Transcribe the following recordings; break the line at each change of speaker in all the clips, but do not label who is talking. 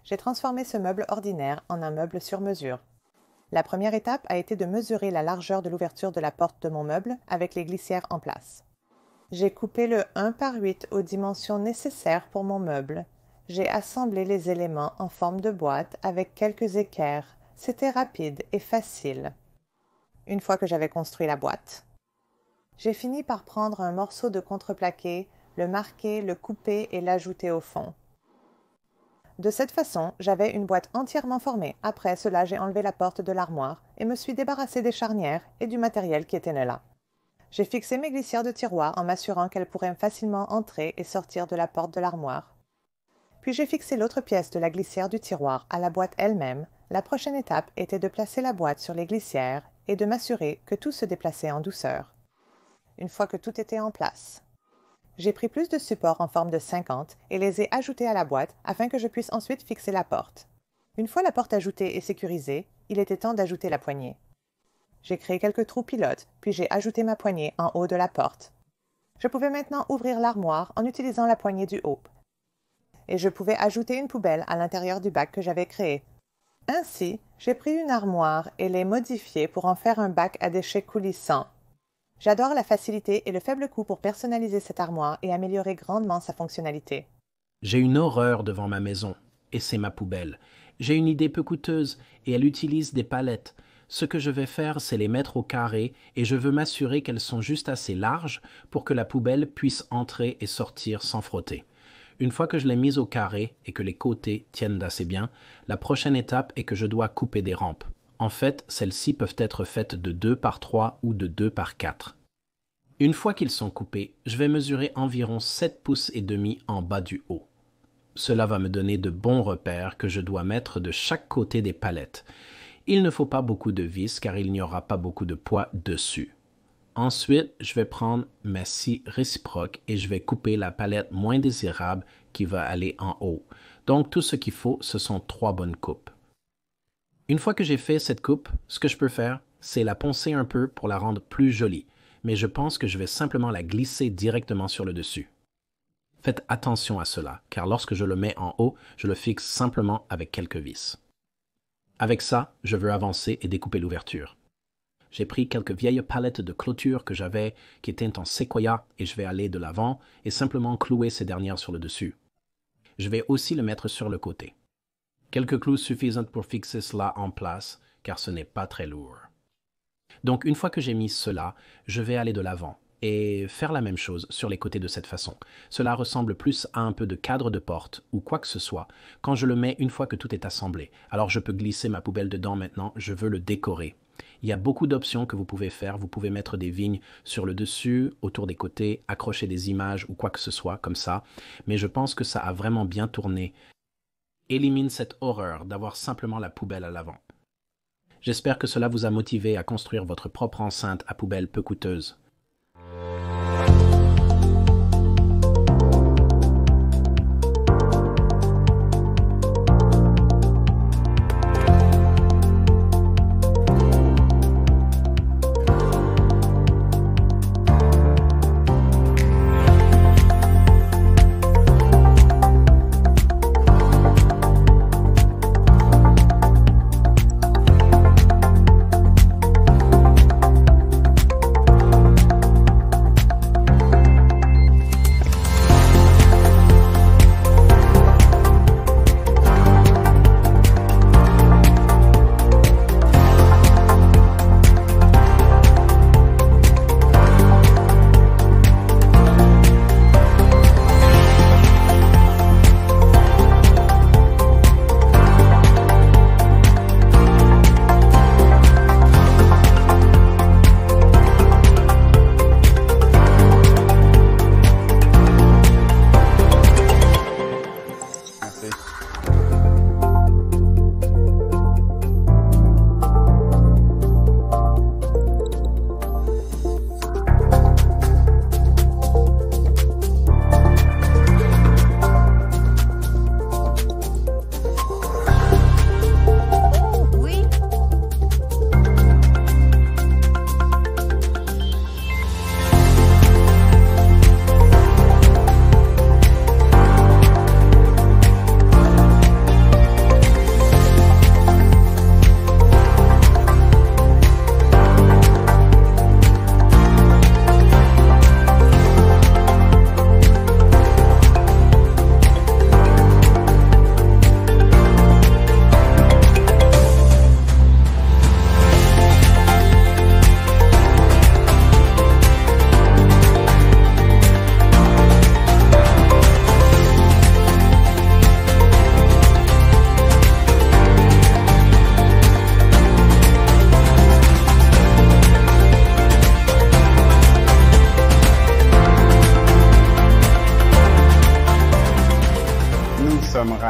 j'ai transformé ce meuble ordinaire en un meuble sur mesure. La première étape a été de mesurer la largeur de l'ouverture de la porte de mon meuble avec les glissières en place. J'ai coupé le 1 par 8 aux dimensions nécessaires pour mon meuble. J'ai assemblé les éléments en forme de boîte avec quelques équerres. C'était rapide et facile. Une fois que j'avais construit la boîte, j'ai fini par prendre un morceau de contreplaqué, le marquer, le couper et l'ajouter au fond. De cette façon, j'avais une boîte entièrement formée. Après cela, j'ai enlevé la porte de l'armoire et me suis débarrassé des charnières et du matériel qui était là. J'ai fixé mes glissières de tiroir en m'assurant qu'elles pourraient facilement entrer et sortir de la porte de l'armoire. Puis j'ai fixé l'autre pièce de la glissière du tiroir à la boîte elle-même. La prochaine étape était de placer la boîte sur les glissières et de m'assurer que tout se déplaçait en douceur. Une fois que tout était en place, j'ai pris plus de supports en forme de 50 et les ai ajoutés à la boîte afin que je puisse ensuite fixer la porte. Une fois la porte ajoutée et sécurisée, il était temps d'ajouter la poignée. J'ai créé quelques trous pilotes, puis j'ai ajouté ma poignée en haut de la porte. Je pouvais maintenant ouvrir l'armoire en utilisant la poignée du haut. Et je pouvais ajouter une poubelle à l'intérieur du bac que j'avais créé. Ainsi, j'ai pris une armoire et l'ai modifiée pour en faire un bac à déchets coulissant. J'adore la facilité et le faible coût pour personnaliser cette armoire et améliorer grandement sa fonctionnalité.
J'ai une horreur devant ma maison, et c'est ma poubelle. J'ai une idée peu coûteuse, et elle utilise des palettes. Ce que je vais faire, c'est les mettre au carré, et je veux m'assurer qu'elles sont juste assez larges pour que la poubelle puisse entrer et sortir sans frotter. Une fois que je l'ai mise au carré et que les côtés tiennent assez bien, la prochaine étape est que je dois couper des rampes. En fait, celles-ci peuvent être faites de 2 par 3 ou de 2 par 4. Une fois qu'ils sont coupés, je vais mesurer environ 7 pouces et demi en bas du haut. Cela va me donner de bons repères que je dois mettre de chaque côté des palettes. Il ne faut pas beaucoup de vis car il n'y aura pas beaucoup de poids dessus. Ensuite, je vais prendre ma scie réciproque et je vais couper la palette moins désirable qui va aller en haut. Donc tout ce qu'il faut, ce sont 3 bonnes coupes. Une fois que j'ai fait cette coupe, ce que je peux faire, c'est la poncer un peu pour la rendre plus jolie, mais je pense que je vais simplement la glisser directement sur le dessus. Faites attention à cela, car lorsque je le mets en haut, je le fixe simplement avec quelques vis. Avec ça, je veux avancer et découper l'ouverture. J'ai pris quelques vieilles palettes de clôture que j'avais qui étaient en séquoia et je vais aller de l'avant et simplement clouer ces dernières sur le dessus. Je vais aussi le mettre sur le côté. Quelques clous suffisants pour fixer cela en place, car ce n'est pas très lourd. Donc, une fois que j'ai mis cela, je vais aller de l'avant et faire la même chose sur les côtés de cette façon. Cela ressemble plus à un peu de cadre de porte ou quoi que ce soit quand je le mets une fois que tout est assemblé. Alors, je peux glisser ma poubelle dedans maintenant, je veux le décorer. Il y a beaucoup d'options que vous pouvez faire. Vous pouvez mettre des vignes sur le dessus, autour des côtés, accrocher des images ou quoi que ce soit comme ça. Mais je pense que ça a vraiment bien tourné. Élimine cette horreur d'avoir simplement la poubelle à l'avant. J'espère que cela vous a motivé à construire votre propre enceinte à poubelle peu coûteuse.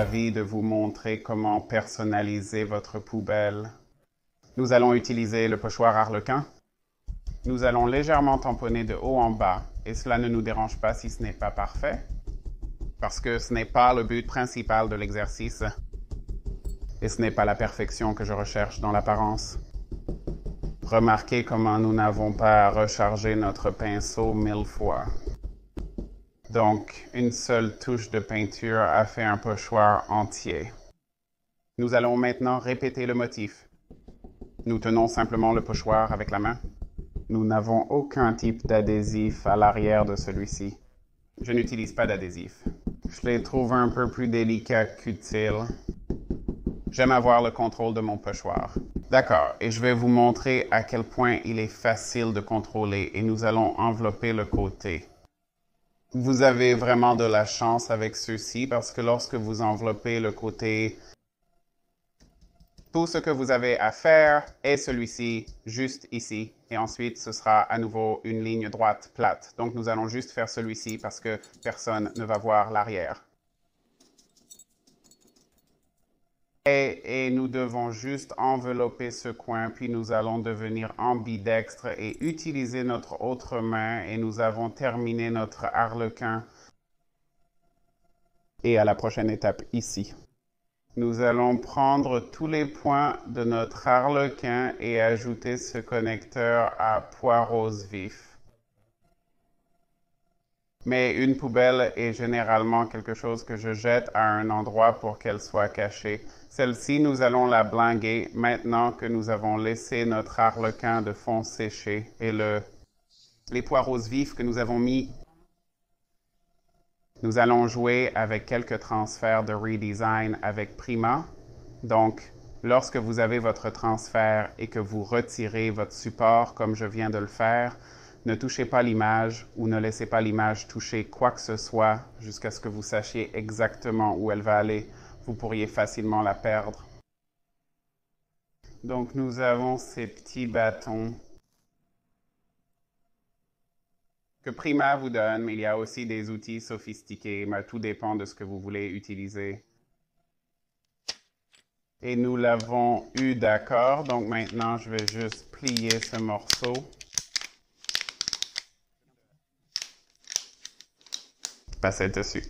ravi de vous montrer comment personnaliser votre poubelle. Nous allons utiliser le pochoir Harlequin. Nous allons légèrement tamponner de haut en bas, et cela ne nous dérange pas si ce n'est pas parfait, parce que ce n'est pas le but principal de l'exercice, et ce n'est pas la perfection que je recherche dans l'apparence. Remarquez comment nous n'avons pas à recharger notre pinceau 1000 fois. Donc, une seule touche de peinture a fait un pochoir entier. Nous allons maintenant répéter le motif. Nous tenons simplement le pochoir avec la main. Nous n'avons aucun type d'adhésif à l'arrière de celui-ci. Je n'utilise pas d'adhésif. Je les trouve un peu plus délicats qu'utiles. J'aime avoir le contrôle de mon pochoir. D'accord, et je vais vous montrer à quel point il est facile de contrôler et nous allons envelopper le côté. Vous avez vraiment de la chance avec ceux-ci parce que lorsque vous enveloppez le côté, tout ce que vous avez à faire est celui-ci, juste ici, et ensuite ce sera à nouveau une ligne droite plate. Donc nous allons juste faire celui-ci parce que personne ne va voir l'arrière. Et nous devons juste envelopper ce coin, puis nous allons devenir ambidextres et utiliser notre autre main, et nous avons terminé notre harlequin. Et à la prochaine étape ici. Nous allons prendre tous les points de notre harlequin et ajouter ce connecteur à pois rose vif. Mais une poubelle est généralement quelque chose que je jette à un endroit pour qu'elle soit cachée. Celle-ci, nous allons la blinguer maintenant que nous avons laissé notre harlequin de fond sécher et les pois roses vifs que nous avons mis. Nous allons jouer avec quelques transferts de redesign avec Prima. Donc, lorsque vous avez votre transfert et que vous retirez votre support comme je viens de le faire, ne touchez pas l'image ou ne laissez pas l'image toucher quoi que ce soit jusqu'à ce que vous sachiez exactement où elle va aller. Vous pourriez facilement la perdre. Donc, nous avons ces petits bâtons que Prima vous donne, mais il y a aussi des outils sophistiqués, mais tout dépend de ce que vous voulez utiliser. Et nous l'avons eu d'accord, donc maintenant, je vais juste plier ce morceau. Passer dessus.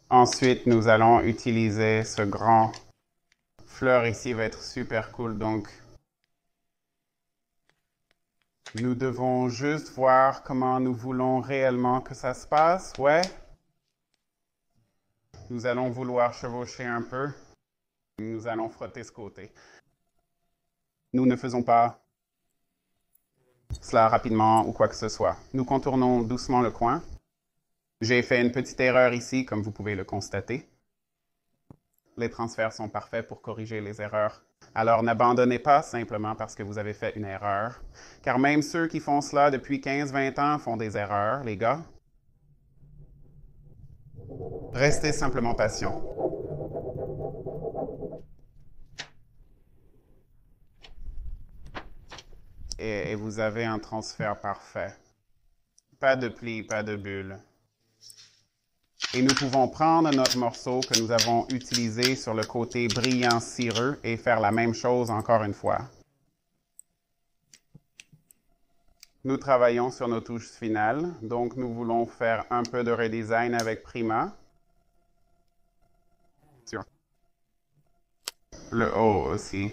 Ensuite, nous allons utiliser ce grand fleur ici, va être super cool. Donc, nous devons juste voir comment nous voulons réellement que ça se passe. Ouais. Nous allons vouloir chevaucher un peu. Nous allons frotter ce côté. Nous ne faisons pas cela rapidement ou quoi que ce soit. Nous contournons doucement le coin. J'ai fait une petite erreur ici, comme vous pouvez le constater. Les transferts sont parfaits pour corriger les erreurs. Alors n'abandonnez pas simplement parce que vous avez fait une erreur, car même ceux qui font cela depuis 15-20 ans font des erreurs, les gars. Restez simplement patient. Et vous avez un transfert parfait. Pas de plis, pas de bulles. Et nous pouvons prendre notre morceau que nous avons utilisé sur le côté brillant cireux et faire la même chose encore une fois. Nous travaillons sur nos touches finales, donc nous voulons faire un peu de redesign avec Prima. Sur le haut aussi.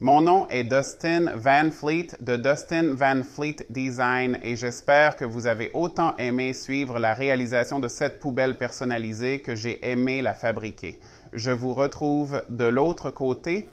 Mon nom est Dustin Van Fleet de Dustin Van Fleet Design et j'espère que vous avez autant aimé suivre la réalisation de cette poubelle personnalisée que j'ai aimé la fabriquer. Je vous retrouve de l'autre côté